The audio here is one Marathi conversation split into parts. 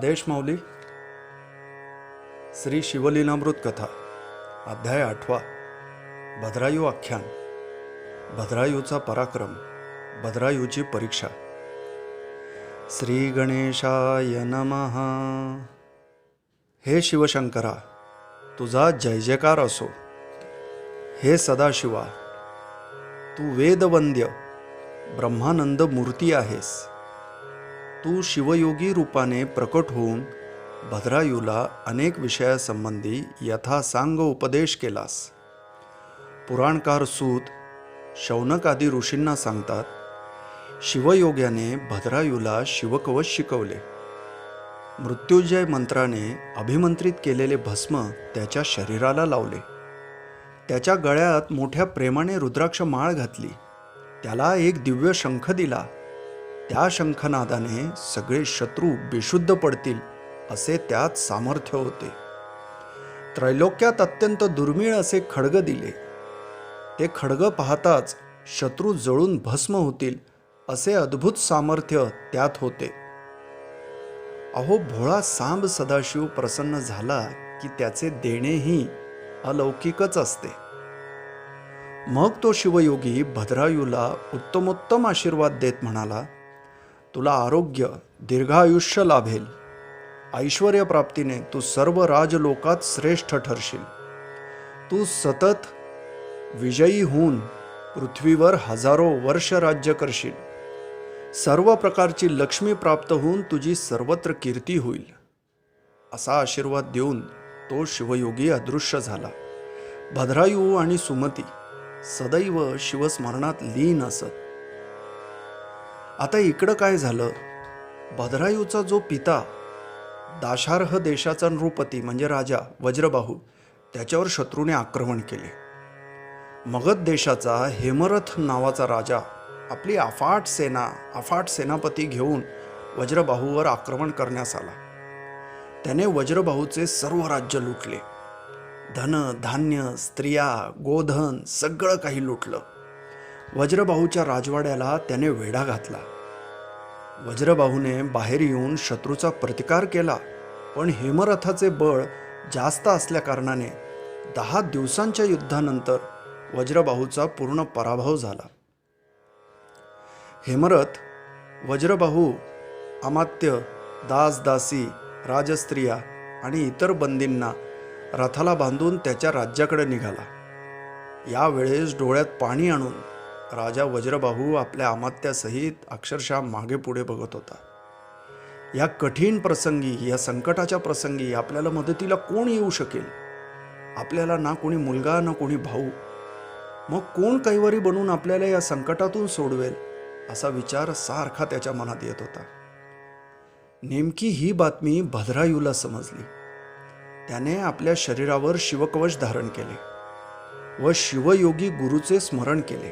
आदेश माऊली. श्री शिवलीलामृत कथा अध्याय 8. भद्रायू आख्यान. भद्रायूचा पराक्रम, भद्रायूची परीक्षा. श्री गणेशाय नमः. हे शिवशंकरा, तुझा जय जयकार असो. हे सदाशिवा, तू वेदवंद्य ब्रह्मानंद मूर्ती आहेस. तू शिवयोगी रूपाने प्रकट होऊन भद्रायूला अनेक विषयासंबंधी यथासांग उपदेश केलास. पुराणकार सूत शौनक आदी ऋषींना सांगतात, शिवयोग्याने भद्रायूला शिवकवच शिकवले. मृत्युंजय मंत्राने अभिमंत्रित केलेले भस्म त्याच्या शरीराला लावले. त्याच्या गळ्यात मोठ्या प्रेमाने रुद्राक्ष माळ घातली. त्याला एक दिव्य शंख दिला. त्या शंखनादाने सगळे शत्रू बेशुद्ध पडतील असे त्यात सामर्थ्य होते. त्रैलोक्यात अत्यंत दुर्मिळ असे खड्ग दिले. ते खड्ग पाहताच शत्रू जळून भस्म होतील असे अद्भुत सामर्थ्य त्यात होते. अहो, भोळा सांब सदाशिव प्रसन्न झाला की त्याचे देणेही अलौकिकच असते. मग तो शिवयोगी भद्रायूला उत्तमोत्तम आशीर्वाद देत म्हणाला, तुला आरोग्य दीर्घायुष्य लाभेल. ऐश्वर्य प्राप्तीने तू सर्व राजलोकात श्रेष्ठ ठरशील. तू सतत विजयी होऊन पृथ्वीवर हजारो वर्ष राज्य करशील. सर्व प्रकारची लक्ष्मी प्राप्त होऊन तुझी सर्वत्र कीर्ती होईल. असा आशीर्वाद देऊन तो शिवयोगी अदृश्य झाला. भद्रायू आणि सुमती सदैव शिवस्मरणात लीन असत. आता इकडं काय झालं? भद्रायूचा जो पिता दाशार्ह देशाचा नृपती म्हणजे राजा वज्रबाहू, त्याच्यावर शत्रूने आक्रमण केले. मगध देशाचा हेमरथ नावाचा राजा आपली अफाट सेनापती घेऊन वज्रबाहूवर आक्रमण करण्यास आला. त्याने वज्रबाहूचे सर्व राज्य लुटले. धन धान्य, स्त्रिया, गोधन सगळं काही लुटलं. वज्रबाहूच्या राजवाड्याला त्याने वेढा घातला. वज्रबाहूने बाहेर येऊन शत्रूचा प्रतिकार केला, पण हेमरथाचे बळ जास्त असल्याकारणाने 10 दिवसांच्या युद्धानंतर वज्रबाहूचा पूर्ण पराभव झाला. हेमरथ वज्रबाहू, अमात्य, दासदासी, राजस्त्रिया आणि इतर बंदींना रथाला बांधून त्याच्या राज्याकडे निघाला. यावेळेस डोळ्यात पाणी आणून राजा वज्रबाहू आपल्या अमात्यासहित अक्षरशः मागे पुढे बघत होता. या कठीण प्रसंगी, या संकटाच्या प्रसंगी आपल्याला मदतीला कोण येऊ शकेल? आपल्याला ना कोणी मुलगा ना कोणी भाऊ. मग कोण कैवारी बनून आपल्याला या संकटातून सोडवेल असा विचार सारखा त्याच्या मनात येत होता. नेमकी ही बातमी भद्रायूला समजली. त्याने आपल्या शरीरावर शिवकवच धारण केले व शिवयोगी गुरुचे स्मरण केले.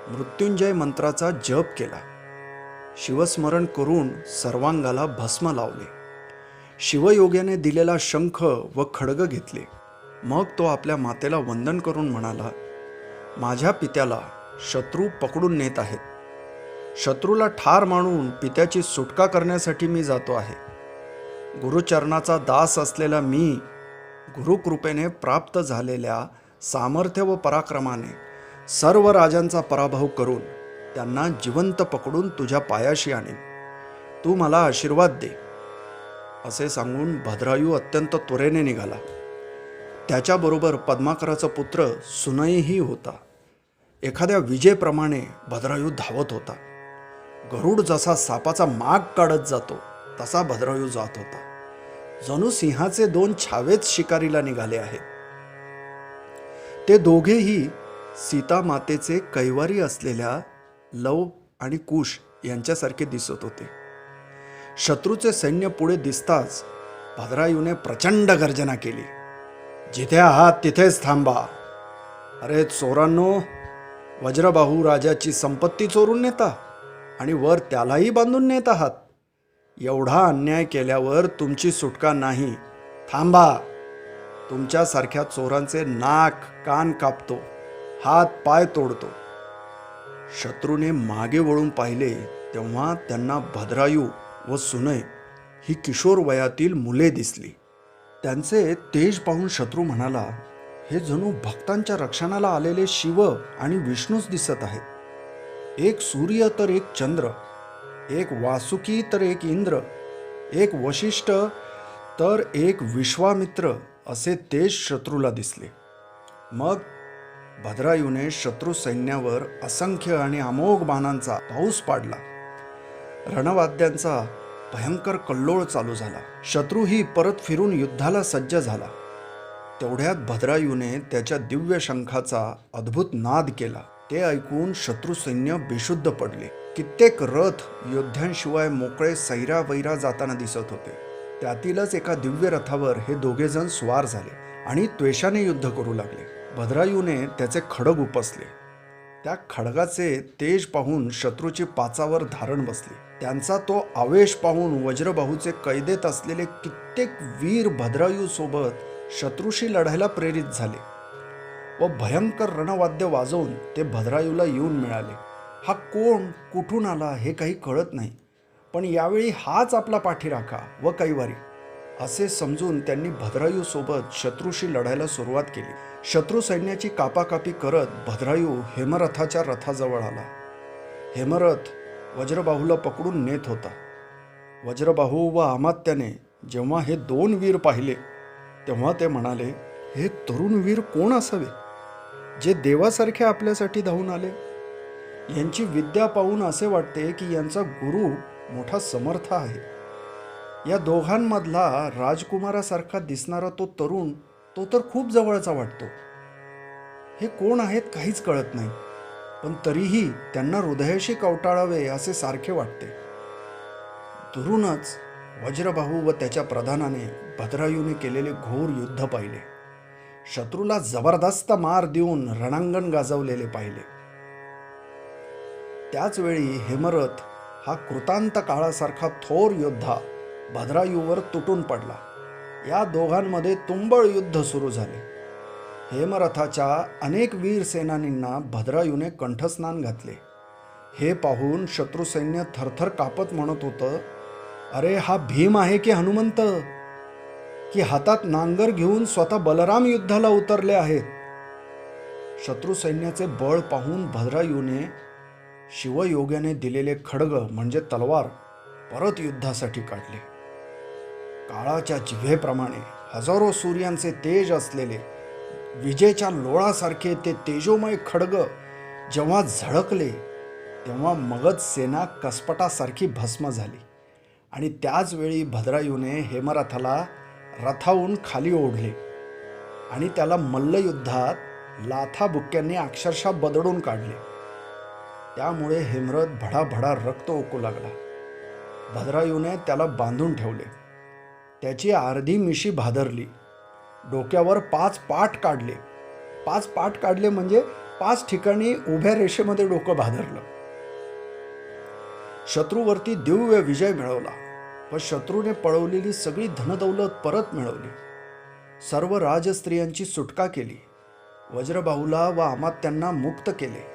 मृत्युंजय मंत्राचा जप केला. शिवस्मरण करून सर्वांगाला भस्म लावले. शिवयोग्याने दिलेला शंख व खड्ग घेतले. मग तो आपल्या मातेला वंदन करून म्हणाला, माझ्या पित्याला शत्रू पकडून नेत आहेत. शत्रूला ठार मारून पित्याची सुटका करण्यासाठी मी जातो आहे. गुरुचरणाचा दास असलेला मी गुरुकृपेने प्राप्त झालेल्या सामर्थ्य व पराक्रमाने सर्व राजांचा पराभव करून त्यांना जिवंत पकडून तुझ्या पायाशी आणीन. तू मला आशीर्वाद दे. असे सांगून भद्रायू अत्यंत त्वरेने निघाला. त्याच्याबरोबर पद्माकराचा पुत्र सुनयही होता. एखाद्या विजेप्रमाणे भद्रायू धावत होता. गरुड जसा सापाचा माग काढत जातो तसा भद्रायू जात होता. जणू सिंहाचे 2 छावेच शिकारीला निघाले आहेत. ते दोघेही सीता मातेचे कैवारी असलेल्या लव आणि कुश यांच्यासारखे दिसत होते. शत्रूचे सैन्य पुढे दिसताच भद्रायूने प्रचंड गर्जना केली, जिथे आहात तिथेच थांबा. अरे चोरांनो, वज्रबाहू राजाची संपत्ती चोरून नेता आणि वर त्यालाही बांधून नेत आहात. एवढा अन्याय केल्यावर तुमची सुटका नाही. थांबा. तुमच्यासारख्या चोरांचे नाक कान कापतो, हात पाय तोडतो. शत्रूने मागे वळून पाहिले तेव्हा त्यांना भद्रायू व सुनय ही किशोर वयातील मुले दिसली. त्यांचे तेज पाहून शत्रू म्हणाला, हे जणू भक्तांच्या रक्षणाला आलेले शिव आणि विष्णूच दिसत आहेत. एक सूर्य तर एक चंद्र, एक वासुकी तर एक इंद्र, एक वशिष्ठ तर एक विश्वामित्र असे तेज शत्रूला दिसले. मग भद्रायूने शत्रू सैन्यावर असंख्य आणि अमोघ बाणांचा पाऊस पाडला. रणवाद्यांचा भयंकर कल्लोळ चालू झाला. शत्रूही परत फिरून युद्धाला सज्ज झाला. तेवढ्यात भद्रायूने त्याच्या दिव्य शंखाचा अद्भुत नाद केला. ते ऐकून शत्रू सैन्य बेशुद्ध पडले. कित्येक रथ योद्ध्यांशिवाय मोकळे सैरावैरा जाताना दिसत होते. त्यातीलच एका दिव्य रथावर हे दोघे जण स्वार झाले आणि त्वेषाने युद्ध करू लागले. भद्रायूने त्याचे खडग उपसले. त्या खडगाचे तेज पाहून शत्रूची पाचावर धारण बसली. त्यांचा तो आवेश पाहून वज्रबाहूचे कैदेत असलेले कित्येक वीर भद्रायू सोबत शत्रूशी लढायला प्रेरित झाले व भयंकर रणवाद्य वाजवून ते भद्रायूला येऊन मिळाले. हा कोण, कुठून आला हे काही कळत नाही, पण यावेळी हाच आपला पाठीराखा व कैवारी असे समजून त्यांनी भद्रायू सोबत शत्रूशी लढायला सुरुवात केली. शत्रू सैन्याची कापाकापी करत भद्रायू हेमरथाच्या रथाजवळ आला. हेमरथ वज्रबाहूला पकडून नेत होता. वज्रबाहू व अमात्याने जेव्हा हे दोन वीर पाहिले तेव्हा ते म्हणाले, हे तरुण वीर कोण असावे जे देवासारखे आपल्यासाठी धावून आले. यांची विद्या पाहून असे वाटते की यांचा गुरु मोठा समर्थ आहे. या दोघांमधला राजकुमारासारखा दिसणारा तो तरुण, तो तर खूप जवळचा वाटतो. हे कोण आहेत काहीच कळत नाही, पण तरीही त्यांना हृदयाशी कवटाळावे असे सारखे वाटते. दुरूनच वज्रबाहू व त्याच्या प्रधानाने भद्रायूने केलेले घोर युद्ध पाहिले. शत्रूला जबरदस्त मार देऊन रणांगण गाजवलेले पाहिले. त्याचवेळी हेमरथ हा कृतांत काळासारखा थोर योद्धा भद्रायूवर तुटून पडला. या दोघांमध्ये तुंबळ युद्ध सुरू झाले. हेमरथाच्या अनेक वीर सेनानींना भद्रायूने कंठस्नान घातले. हे पाहून शत्रू सैन्य थरथर कापत म्हणत होतं, अरे हा भीम आहे की हनुमंत, की हातात नांगर घेऊन स्वतः बलराम युद्धाला उतरले आहेत. शत्रू सैन्याचे बळ पाहून भद्रायूने शिवयोग्याने दिलेले खड्ग म्हणजे तलवार परत युद्धासाठी काढले. काळाच्या जिभेप्रमाणे हजारो सूर्यांचे तेज असलेले विजेच्या लोळासारखे ते तेजोमय खड्ग जेव्हा झळकले तेव्हा मगध सेना कसपटासारखी भस्म झाली आणि त्याच वेळी भद्रायूने हेमरथाला रथावून खाली ओढले आणि त्याला मल्लयुद्धात लाथाबुक्क्यांनी अक्षरशः बदडून काढले. त्यामुळे हेमरथ भडाभडा रक्त ओकू लागला. भद्रायूने त्याला बांधून ठेवले. त्याची अर्धी मिशी भादरली. डोक्यावर 5 पाट काढले. 5 पाट काढले म्हणजे 5 ठिकाणी उभ्या रेषेमध्ये डोकं भादरलं. शत्रूवरती दिव्य विजय मिळवला व शत्रूने पळवलेली सगळी धनदौलत परत मिळवली. सर्व राजस्त्रियांची सुटका केली. वज्रबाहूला व अमात्यांना मुक्त केले.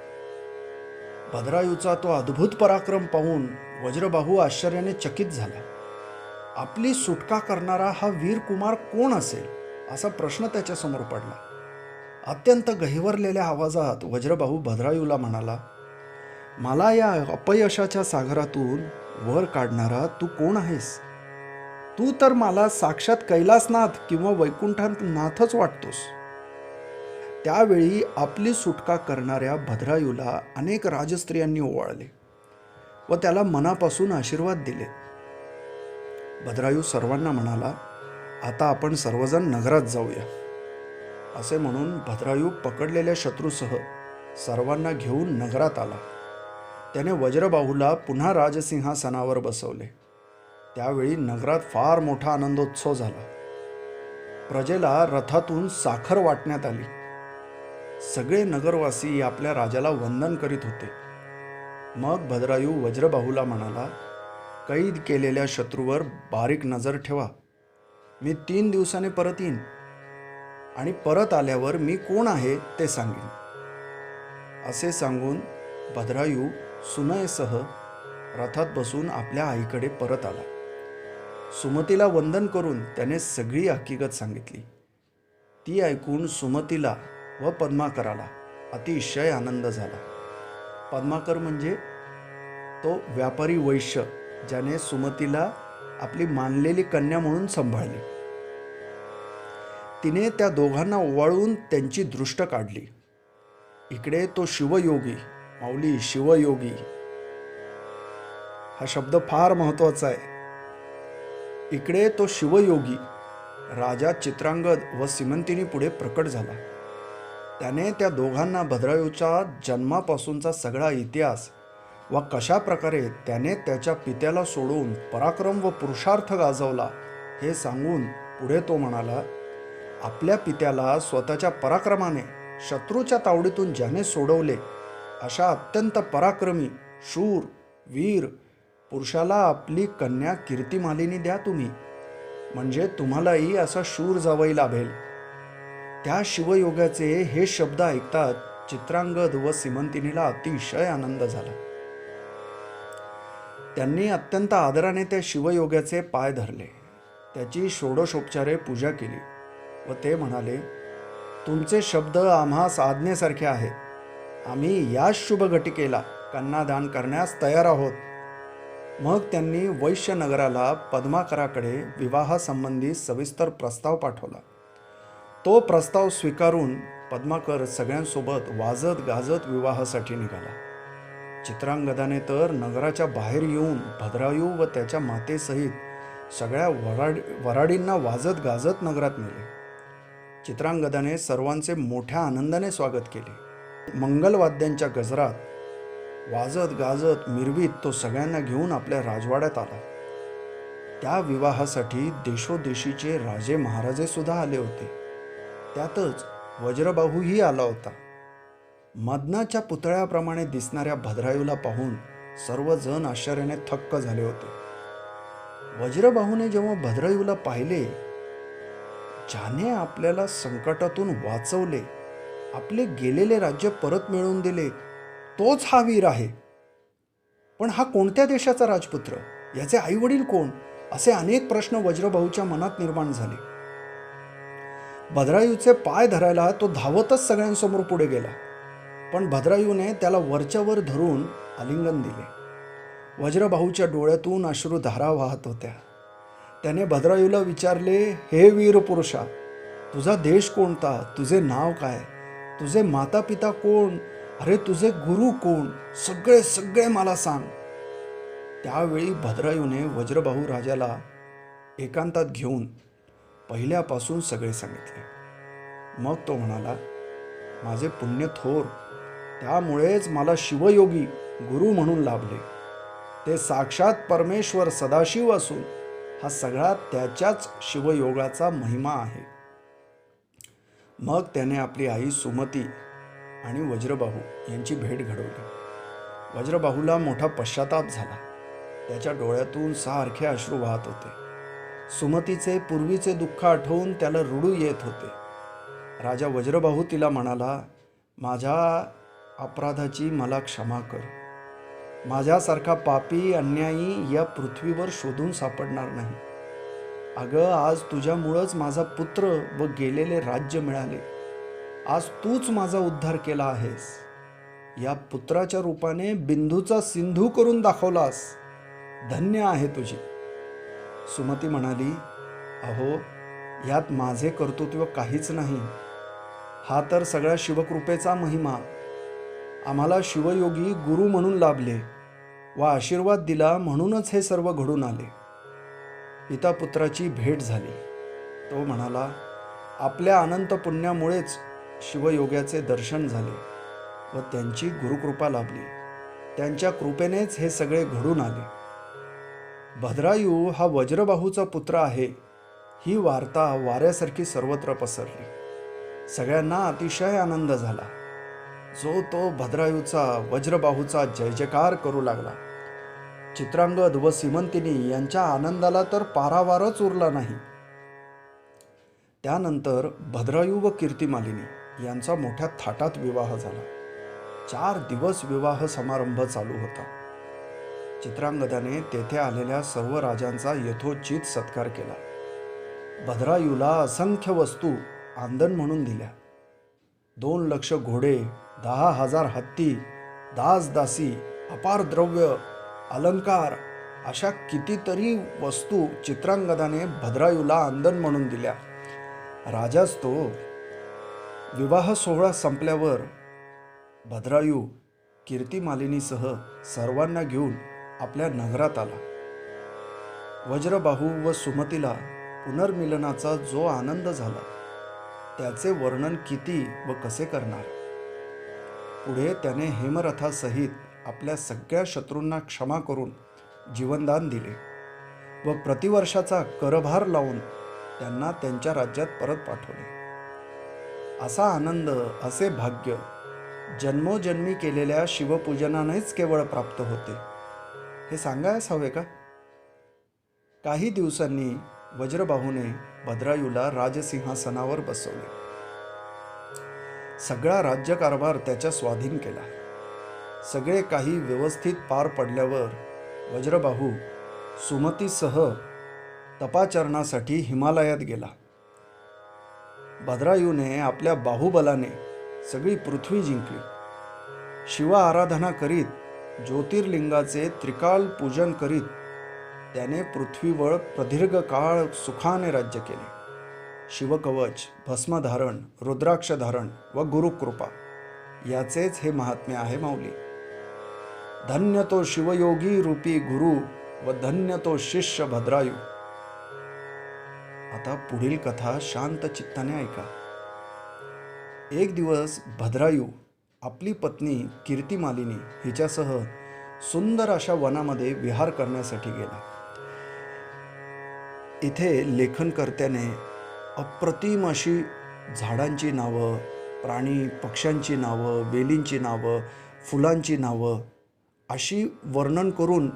भद्रायूचा तो अद्भुत पराक्रम पाहून वज्रबाहू आश्चर्याने चकित झाला. आपली सुटका करणारा हा वीर कुमार कोण असेल असा प्रश्न त्याच्यासमोर पडला. अत्यंत गहिवरलेल्या आवाजात वज्रबाहू भद्रायूला म्हणाला, मला या अपयशाच्या सागरातून वर काढणारा तू कोण आहेस? तू तर मला साक्षात कैलासनाथ किंवा वैकुंठनाथच वाटतोस. त्यावेळी आपली सुटका करणाऱ्या भद्रायूला अनेक राजस्त्रियांनी ओवाळले व त्याला मनापासून आशीर्वाद दिले. भद्रायू सर्वांना म्हणाला, आता आपण सर्वजण नगरात जाऊया. असे म्हणून भद्रायू पकडलेल्या शत्रूसह सर्वांना घेऊन नगरात आला. त्याने वज्रबाहूला पुन्हा राजसिंहासनावर बसवले. त्यावेळी नगरात फार मोठा आनंदोत्सव झाला. प्रजेला रथातून साखर वाटण्यात आली. सगळे नगरवासी आपल्या राजाला वंदन करीत होते. मग भद्रायू वज्रबाहूला म्हणाला, कैद केलेल्या शत्रूवर बारीक नजर ठेवा. मी 3 दिवसाने परत येईन आणि परत आल्यावर मी कोण आहे ते सांगेन. असे सांगून भद्रायू सुनयसह रथात बसून आपल्या आईकडे परत आला. सुमतीला वंदन करून त्याने सगळी हकीकत सांगितली. ती ऐकून सुमतीला व पद्माकराला अतिशय आनंद झाला. पद्माकर म्हणजे तो व्यापारी वैश्य ज्याने सुमतीला आपली मानलेली कन्या म्हणून सांभाळली. तिने त्या दोघांना ओवाळून त्यांची दृष्ट काढली. इकडे तो शिवयोगी, माऊली शिवयोगी हा शब्द फार महत्वाचा आहे. इकडे तो शिवयोगी राजा चित्रांगद व सीमंतिनी पुढे प्रकट झाला. त्याने त्या दोघांना भद्रायूच्या जन्मापासूनचा सगळा इतिहास व कशा प्रकारे त्याने त्याच्या पित्याला सोडून पराक्रम व पुरुषार्थ गाजवला हे सांगून पुढे तो म्हणाला, आपल्या पित्याला स्वतःच्या पराक्रमाने शत्रूच्या तावडीतून ज्याने सोडवले अशा अत्यंत पराक्रमी शूर वीर पुरुषाला आपली कन्या कीर्तिमालिनी द्या तुम्ही, म्हणजे तुम्हालाही असा शूर जावई लाभेल. त्या शिवयोगाचे हे शब्द ऐकतात चित्रांगद व सीमंतिनीला अतिशय आनंद झाला. त्यांनी अत्यंत आदराने त्या शिवयोगाचे पाय धरले, त्याची षोडशोपचारे पूजा केली व ते म्हणाले, तुमचे शब्द आम्हास आज्ञेसारखे आहेत. आम्ही या शुभ घटिकेला कन्यादान करण्यास तयार आहोत. मग त्यांनी वैश्यनगराला पद्माकराकडे विवाहासंबंधी सविस्तर प्रस्ताव पाठवला. तो प्रस्ताव स्वीकारून पद्माकर सगळ्यांसोबत वाजत गाजत विवाहासाठी निघाला. चित्रांगदाने तर नगराच्या बाहेर येऊन भद्रायू व त्याच्या मातेसहित सगळ्या वराडींना वाजत गाजत नगरात नेले. चित्रांगदाने सर्वांचे मोठ्या आनंदाने स्वागत केले. मंगलवाद्यांच्या गजरात वाजत गाजत मिरवीत तो सगळ्यांना घेऊन आपल्या राजवाड्यात आला. त्या विवाहासाठी देशोदेशीचे राजे महाराजे सुद्धा आले होते. त्यातच वज्रबाहूही आला होता. मदनाच्या पुतळ्याप्रमाणे दिसणाऱ्या भद्रायूला पाहून सर्वजण आश्चर्याने थक्क झाले होते. वज्रबाहूने जेव्हा भद्रायूला पाहिले, ज्याने आपल्याला संकटातून वाचवले, आपले गेलेले राज्य परत मिळवून दिले, तोच हा वीर आहे. पण हा कोणत्या देशाचा राजपुत्र, याचे आई वडील कोण, असे अनेक प्रश्न वज्रबाहूच्या मनात निर्माण झाले. भद्रायूचे पाय धरायला तो धावतच सगळ्यांसमोर पुढे गेला, पण भद्रायूने त्याला वरच्यावर धरून आलिंगन दिले. वज्रबाहूच्या डोळ्यातून अश्रुधारा वाहत होत्या. त्याने भद्रायूला विचारले, हे वीर पुरुषा, तुझा देश कोणता, तुझे नाव काय, तुझे माता पिता कोण, अरे तुझे गुरु कोण, सगळे सगळे मला सांग. त्यावेळी भद्रायूने वज्रबाहू राजाला एकांतात घेऊन पहिल्यापासून सगळे सांगितले. मग तो म्हणाला, माझे पुण्य थोर, त्यामुळेच मला शिवयोगी गुरु म्हणून लाभले. ते साक्षात परमेश्वर सदाशिव असून हा सगळा त्याच्याच शिवयोगाचा महिमा आहे. मग त्याने आपली आई सुमती आणि वज्रबाहू यांची भेट घडवली. वज्रबाहूला मोठा पश्चाताप झाला. त्याच्या डोळ्यातून सारखे अश्रू वाहत होते. सुमतीचे पूर्वीचे दुःख आठवून त्याला रुडू येत होते. राजा वज्रबाहू तिला म्हणाला, माझ्या अपराधाची मला क्षमा कर. माझ्यासारखा पापी अन्यायी या पृथ्वीवर शोधून सापडणार नाही. अगं, आज तुझ्यामुळंच माझा पुत्र व गेलेले राज्य मिळाले. आज तूच माझा उद्धार केला आहेस. या पुत्राच्या रूपाने बिंदूचा सिंधू करून दाखवलास. धन्य आहे तुझी. सुमती म्हणाली, अहो, यात माझे कर्तृत्व काहीच नाही. हा तर सगळ्या शिवकृपेचा महिमा. आम्हाला शिवयोगी गुरु म्हणून लाभले व आशीर्वाद दिला, म्हणूनच हे सर्व घडून आले. पिता पुत्राची भेट झाली. तो म्हणाला, आपल्या अनंत पुण्यामुळेच शिवयोग्याचे दर्शन झाले व त्यांची गुरुकृपा लाभली. त्यांच्या कृपेनेच हे सगळे घडून आले. भद्रायू हा वज्रबाहूचा पुत्र आहे, ही वार्ता वाऱ्यासारखी सर्वत्र पसरली. सगळ्यांना अतिशय आनंद झाला. जो तो भद्रायूचा वज्रबाहूचा जय जयकार करू लागला. चित्रांगद व सीमंतिनी यांच्या आनंदाला तर पारावारच उरला नाही. त्यानंतर भद्रायू व कीर्तिमालिनी यांचा मोठ्या थाटात विवाह झाला. 4 दिवस विवाह समारंभ चालू होता. चित्रांगदाने तेथे आलेल्या सर्व राजांचा यथोचित सत्कार केला. भद्रायूला असंख्य वस्तू आंदण म्हणून दिल्या. 2,00,000 घोडे, 10,000 हत्ती, दासदासी, अपार द्रव्य, अलंकार अशा कितीतरी वस्तू चित्रांगदाने भद्रायूला आंदण म्हणून दिल्या. राजाच तो. विवाह सोहळा संपल्यावर भद्रायू कीर्तिमालिनीसह सर्वांना घेऊन आपल्या नगरात आला. वज्रबाहू व सुमतीला पुनर्मिलनाचा जो आनंद झाला त्याचे वर्णन किती व कसे करणार. पुढे त्याने हेमरथासहित आपल्या सगळ्या शत्रूंना क्षमा करून जीवनदान दिले व प्रतिवर्षाचा करभार लावून त्यांना त्यांच्या राज्यात परत पाठवले. असा आनंद, असे भाग्य जन्मोजन्मी केलेल्या शिवपूजनानेच केवळ प्राप्त होते हे सांगायच हवे का. काही दिवसांनी वज्रबाहूने भद्रायूला राजसिंहासनावर बसवले. सगळा राज्यकारभार त्याच्या स्वाधीन केला. सगळे काही व्यवस्थित पार पडल्यावर वज्रबाहू सुमतीसह तपाचरणासाठी हिमालयात गेला. भद्रायूने आपल्या बाहुबलाने सगळी पृथ्वी जिंकली. शिव आराधना करीत, ज्योतिर्लिंगाचे त्रिकाल पूजन करीत त्याने पृथ्वीवर प्रदीर्घ काळ सुखाने राज्य केले. शिवकवच, भस्मधारण, रुद्राक्षधारण व गुरुकृपा याचेच हे महात्म्य आहे माऊली. धन्य तो शिवयोगी रूपी गुरु व धन्य तो शिष्य भद्रायू. आता पुढील कथा शांत चित्ताने ऐका. एक दिवस भद्रायू आपली पत्नी कीर्तिमालिनी हिच्यासह सुंदर अशा वनामध्ये विहार करण्यासाठी गेला. इथे लेखनकर्त्याने अप्रतिम अशी झाडांची नावं, प्राणी पक्ष्यांची नावं, वेलींची नावं, फुलांची नावं अशी वर्णन करून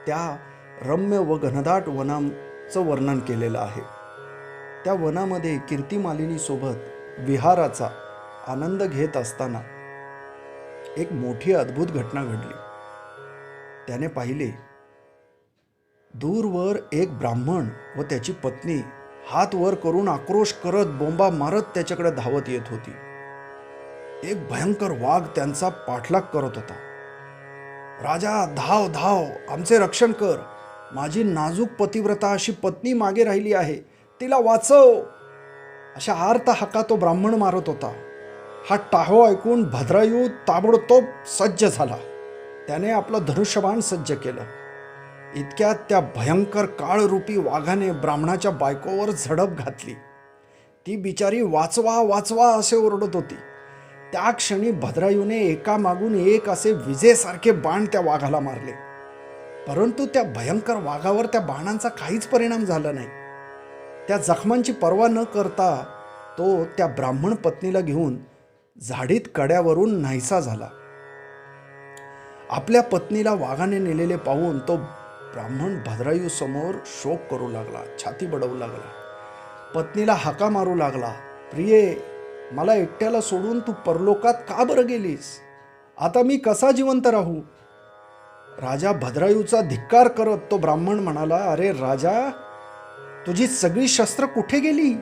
त्या रम्य व घनदाट वनाचं वर्णन केलेलं आहे. त्या वनामध्ये कीर्तिमालिनीसोबत विहाराचा आनंद घेत असताना एक मोठी अद्भुत घटना घडली. त्याने पाहिले, दूरवर एक ब्राह्मण व त्याची पत्नी हात वर करून आक्रोश करत, बोंबा मारत त्याच्याकडे धावत येत होती. एक भयंकर वाघ त्यांचा पाठलाग करत होता. राजा, धाव धाव, आमचे रक्षण कर. माझी नाजूक पतिव्रता अशी पत्नी मागे राहिली आहे, तिला वाचव. अशा आर्त हाका तो ब्राह्मण मारत होता. हा टाहो ऐकून भद्रायू ताबडतोब सज्ज झाला. त्याने आपलं धनुष्यबाण सज्ज केलं. इतक्यात त्या भयंकर काळरूपी वाघाने ब्राह्मणाच्या बायकोवर झडप घातली. ती बिचारी वाचवा वाचवा असे ओरडत होती. त्या क्षणी भद्रायूने एकामागून एक असे विजेसारखे बाण त्या वाघाला मारले. परंतु त्या भयंकर वाघावर त्या बाणांचा काहीच परिणाम झाला नाही. त्या जखमांची पर्वा न करता तो त्या ब्राह्मण पत्नीला घेऊन झाडीत कड्यावरून नाहीसा झाला. आपल्या पत्नीला वाघाने नेलेले पाहून तो ब्राह्मण भद्रायू समोर शोक करू लागला, छाती बडवू लागला. पत्नीला हाका मारू लागला, प्रिये, मला एकट्याला सोडून तू परलोकात का बरं गेलीस? आता मी कसा जिवंत राहू? राजा भद्रायूचा धिक्कार करत तो ब्राह्मण म्हणाला, अरे राजा, तुझी सगळी शस्त्र कुठे गेली?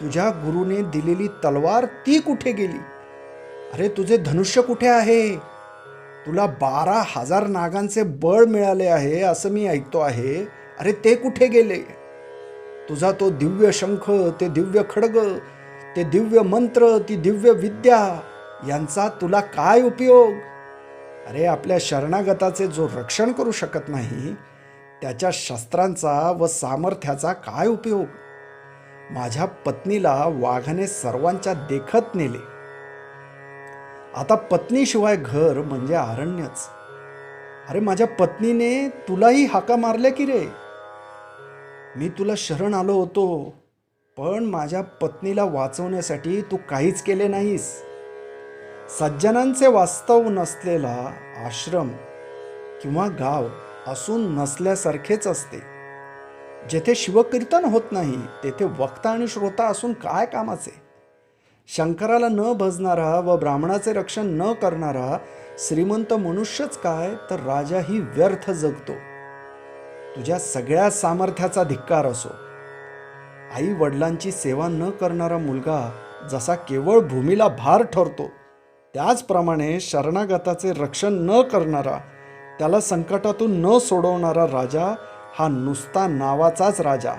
तुझ्या गुरुने दिलेली तलवार ती कुठे गेली? अरे तुझे धनुष्य कुठे आहे? तुला 12,000 नागांचे बळ मिळाले आहे असं मी ऐकतो आहे. अरे ते कुठे गेले? तुझा तो दिव्य शंख, ते दिव्य खड्ग, ते दिव्य मंत्र, ती दिव्य विद्या यांचा तुला काय उपयोग? अरे आपल्या शरणागताचे जो रक्षण करू शकत नाही त्याच्या शस्त्रांचा व सामर्थ्याचा काय उपयोग? माझ्या पत्नीला वाघाने सर्वांच्या देखत नेले. आता पत्नीशिवाय घर म्हणजे अरण्यच. अरे माझ्या पत्नीने तुलाही हाका मारल्या की रे? मी तुला शरण आलो होतो, पण माझ्या पत्नीला वाचवण्यासाठी तू काहीच केले नाहीस. सज्जनांचे वास्तव नसलेला आश्रम किंवा गाव असून नसल्यासारखेच असते. जेथे शिवकीर्तन होत नाही तेथे वक्ता आणि श्रोता असून काय कामाचे? शंकराला न भजणारा व ब्राह्मणाचे रक्षण न करणारा श्रीमंत मनुष्यच काय तर राजाही व्यर्थ जगतो. तुझ्या सगळ्या सामर्थ्याचा धिक्कार असो. आई वडिलांची सेवा न करणारा मुलगा जसा केवळ भूमीला भार ठरतो, त्याचप्रमाणे शरणागताचे रक्षण न करणारा, त्याला संकटातून न सोडवणारा राजा हा नुसता नावाचाच राजा.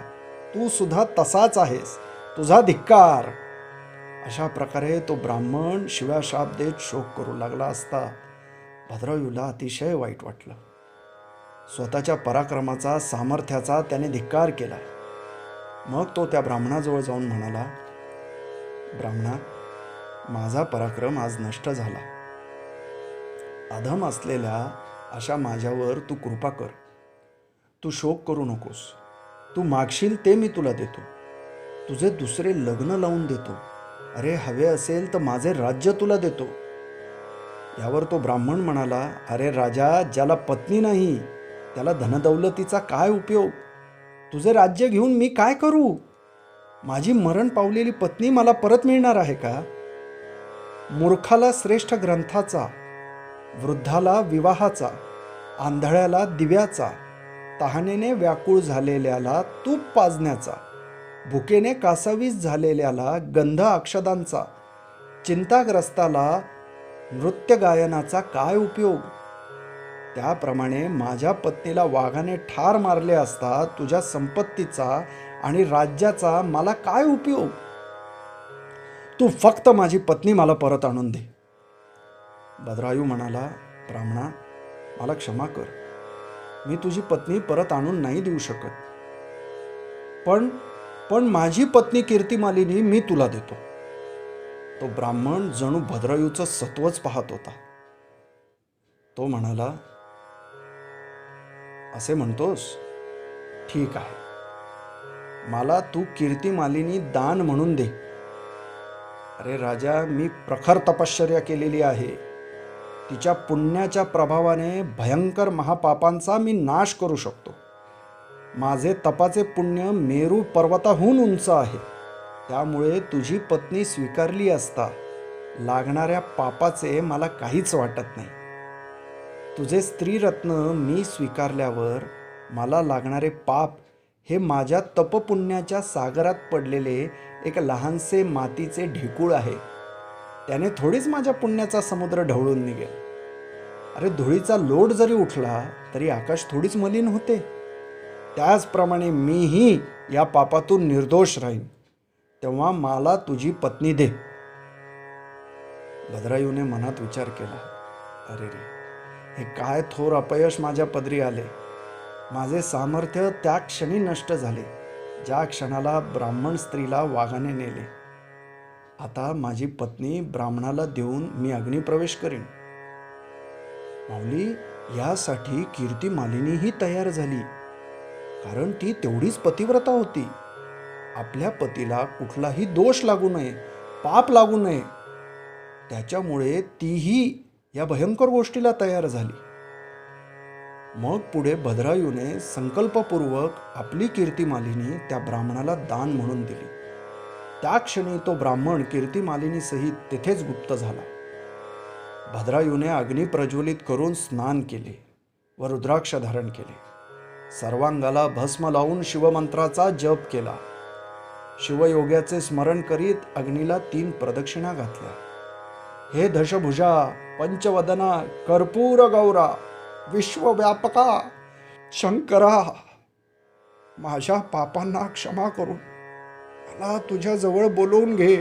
तू सुद्धा तसाच आहेस. तुझा धिक्कार. अशा प्रकारे तो ब्राह्मण शिव्या शाप देत शोक करू लागला असता भद्रायूला अतिशय वाईट वाटलं. स्वतःच्या पराक्रमाचा, सामर्थ्याचा त्याने धिक्कार केला. मग तो त्या ब्राह्मणाजवळ जाऊन म्हणाला, ब्राह्मणा, माझा पराक्रम आज नष्ट झाला. अधम असलेल्या अशा माझ्यावर तू कृपा कर. तू शोक करू नकोस. तू मागशील ते मी तुला देतो. तुझे दुसरे लग्न लावून देतो. अरे हवे असेल तर माझे राज्य तुला देतो. यावर तो ब्राह्मण म्हणाला, अरे राजा, ज्याला पत्नी नाही त्याला धनदौलतीचा काय उपयोग? तुझे राज्य घेऊन मी काय करू? माझी मरण पावलेली पत्नी मला परत मिळणार आहे का? मूर्खाला श्रेष्ठ ग्रंथाचा, वृद्धाला विवाहाचा, आंधळ्याला दिव्याचा, तहानेने व्याकुळ झालेल्याला तूप पाजण्याचा, भुकेने कासावीस झालेल्याला गंध अक्षदांचा, चिंताग्रस्ताला नृत्य गायनाचा काय उपयोग? त्याप्रमाणे माझ्या पत्नीला वाघाने ठार मारले असता तुझ्या संपत्तीचा आणि राज्याचा मला काय उपयोग? तू फक्त माझी पत्नी मला परत आणून दे. भद्रायू म्हणाला, ब्राह्मणा, मला क्षमा कर. मी तुझी पत्नी परत आणून नाही देऊ शकत. पण माझी पत्नी कीर्तिमालिनी मी तुला देतो. तो ब्राह्मण जणू भद्रायूचं सत्वच पाहत होता. तो म्हणाला, असे म्हणतोस? ठीक आहे. मला तू कीर्तिमालिनी दान म्हणून दे. अरे राजा, मी प्रखर तपश्चर्या केलेली आहे. तिच्या पुण्याच्या प्रभावाने भयंकर महापापांचा मी नाश करू शकतो. माझे तपाचे पुण्य मेरू पर्वताहून उंच आहे. त्यामुळे तुझी पत्नी स्वीकारली असता लागणाऱ्या पापाचे मला काहीच वाटत नाही. तुझे स्त्रीरत्न मी स्वीकारल्यावर मला लागणारे पाप हे माझ्या तपपुण्याच्या सागरात पडलेले एक लहानसे मातीचे ढेकूळ आहे. त्याने थोडीच माझ्या पुण्याचा समुद्र ढवळून निघेल. अरे धुळीचा लोट जरी उठला तरी आकाश थोडीच मलिन होते. त्याचप्रमाणे मीही या पापातून निर्दोष राहीन. तेव्हा मला तुझी पत्नी दे. भद्रायूने मनात विचार केला, अरे रे, हे काय थोर अपयश माझ्या पदरी आले. माझे सामर्थ्य त्या क्षणी नष्ट झाले ज्या क्षणाला ब्राह्मण स्त्रीला वाघाने नेले. आता माझी पत्नी ब्राह्मणाला देऊन मी अग्निप्रवेश करीन. माऊली, यासाठी कीर्तिमालिनीही तयार झाली, कारण ती तेवढीच पतिव्रता होती. आपल्या पतीला कुठलाही दोष लागू नये, पाप लागू नये, त्याच्यामुळे तीही या भयंकर गोष्टीला तयार झाली. मग पुढे भद्रायूने संकल्पपूर्वक आपली कीर्तिमालिनी त्या ब्राह्मणाला दान म्हणून दिली. त्या क्षणी तो ब्राह्मण कीर्तिमालिनीसहित तेथेच गुप्त झाला. भद्रायूने अग्नी प्रज्वलित करून स्नान केले व रुद्राक्ष धारण केले. सर्वांगाला भस्म लावून शिवमंत्राचा जप केला. शिवयोग्याचे स्मरण करीत अग्नीला 3 प्रदक्षिणा घातल्या. हे दशभुजा, पंचवदना, कर्पूर गौरा, विश्वव्यापका, शंकरा, माझ्या पापांना क्षमा करून मला तुझ्याजवळ बोलवून घे.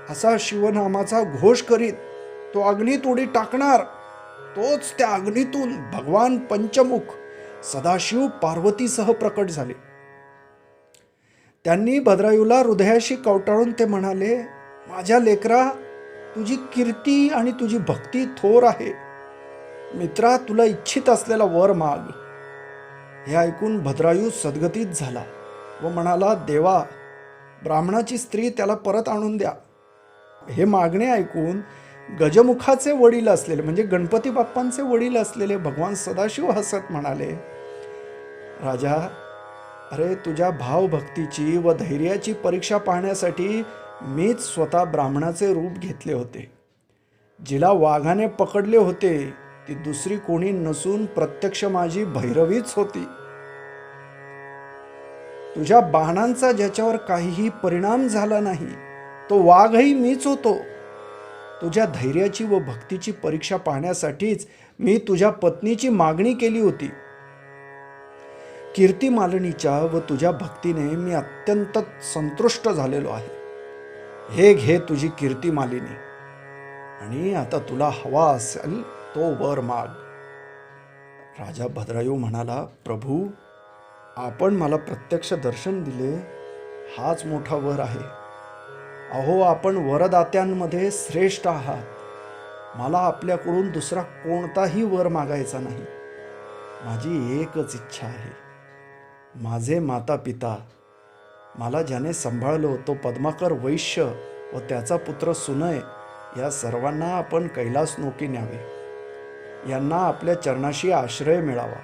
असा शिवनामाचा घोष करीत तो अग्नीत उडी टाकणार. तोच त्या अग्नीतून भगवान पंचमुख सदाशिव पार्वतीसह प्रकट झाले. त्यांनी भद्रायूला हृदयाशी कवटाळून ते म्हणाले, माझ्या लेकरा, तुझी कीर्ती आणि तुझी भक्ती थोर आहे. मित्रा, तुला इच्छित असलेला वर माग. हे ऐकून भद्रायू सद्गतीत झाला व म्हणाला, देवा, ब्राह्मणाची स्त्री त्याला परत आणून द्या. हे मागणे ऐकून गजमुखाचे वडील असलेले म्हणजे गणपती बाप्पांचे वडील असलेले भगवान सदाशिव हसत म्हणाले, राजा, अरे तुझ्या भावभक्तीची व धैर्याची परीक्षा पाहण्यासाठी मीच स्वतः ब्राह्मणाचे रूप घेतले होते. जिला वाघाने पकडले होते ती दुसरी कोणी नसून प्रत्यक्ष माझी भैरवीच होती. तुझ्या बाणांचा ज्याच्यावर काहीही परिणाम झाला नाही तो वाघही मीच होतो. तुझ्या धैर्याची व भक्तीची परीक्षा पाहण्यासाठीच मी तुझ्या पत्नीची मागणी केली होती. कीर्तिमालिनीच्या व तुझ्या भक्तीने मी अत्यंत संतुष्ट झालेलो आहे. हे घे तुझी कीर्तिमालिनी आणि आता तुला हवा असेल तो वर माग. राजा भद्रायू म्हणाला, प्रभू, आपण मला प्रत्यक्ष दर्शन दिले हाच मोठा वर आहे. अहो, आपण वरदात्यांमध्ये श्रेष्ठ आहात. मला आपल्याकडून दुसरा कोणताही वर मागायचा नाही. माझी एकच इच्छा आहे. माझे माता पिता, मला ज्याने सांभाळलो तो पद्माकर वैश्य व त्याचा पुत्र सुनय या सर्वांना आपण कैलास नोकी न्यावे. यांना आपल्या चरणाशी आश्रय मिळावा.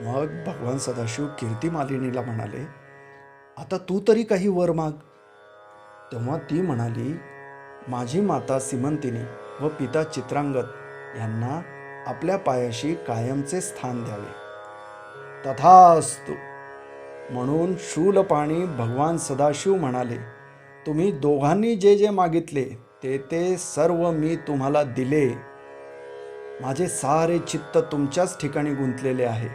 मग भगवान सदाशिव कीर्तिमालिनीला म्हणाले, आता तू तरी काही वर माग. तेव्हा ती म्हणाली, माझी माता सीमंतिनी व पिता चित्रांगद यांना आपल्या पायाशी कायमचे स्थान द्यावे. तथास्तु. म्हणून शूलपाणी भगवान सदाशिव म्हणाले, तुम्ही दोघांनी जे जे मागितले ते ते सर्व मी तुम्हाला दिले. माझे सारे चित्त तुमच्याच ठिकाणी गुंतलेले आहे.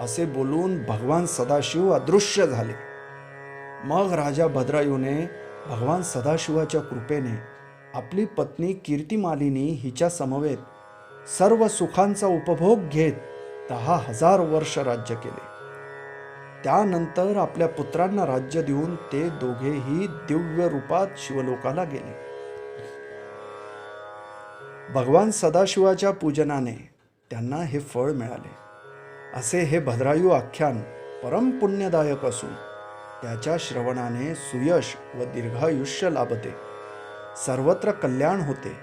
असे बोलून भगवान सदाशिव अदृश्य झाले. मग राजा भद्रायूने भगवान सदाशिवाच्या कृपेने आपली पत्नी कीर्तिमालिनी हिच्या समवेत सर्व सुखांचा उपभोग घेत 10,000 वर्ष राज्य केले. त्यानंतर आपल्या पुत्रांना राज्य देऊन ते दोघेही दिव्य रूपात शिवलोकाला गेले. भगवान सदाशिवाच्या पूजनाने त्यांना हे फळ मिळाले. असे हे भद्रायू आख्यान परम पुण्यदायक असून त्याच्या श्रवणाने सुयश व दीर्घायुष्य लाभते, सर्वत्र कल्याण होते.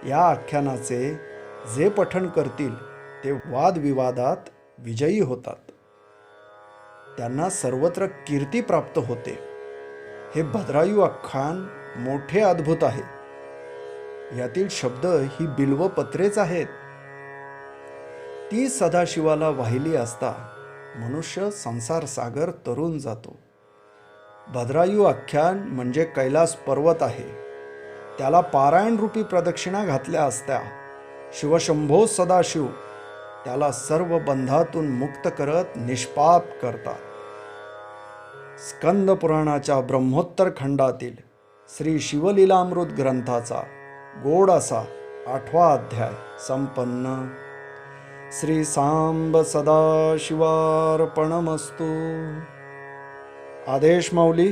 या आख्यानाचे जे पठण करतील ते वादविवादात विजयी होतात. त्यांना सर्वत्र कीर्ती प्राप्त होते. हे भद्रायू आख्यान मोठे अद्भुत आहे. यातील शब्द ही बिल्वपत्रेच आहेत. ती सदाशिवाला वाहिली असता मनुष्य संसार सागर तरून जातो. भद्रायू आख्यान म्हणजे कैलास पर्वत आहे. त्याला पारायण रूपी प्रदक्षिणा घातल्या असत्या शिवशंभो सदाशिव त्याला सर्व बंधातून मुक्त करत निष्पाप करतात. स्कंद पुराणाच्या ब्रह्मोत्तर खंडातील श्री शिवलीलामृत ग्रंथाचा गोड असा 8वा अध्याय संपन्न. श्री सांब सदाशिवार्पणमस्तु. आदेश माऊली.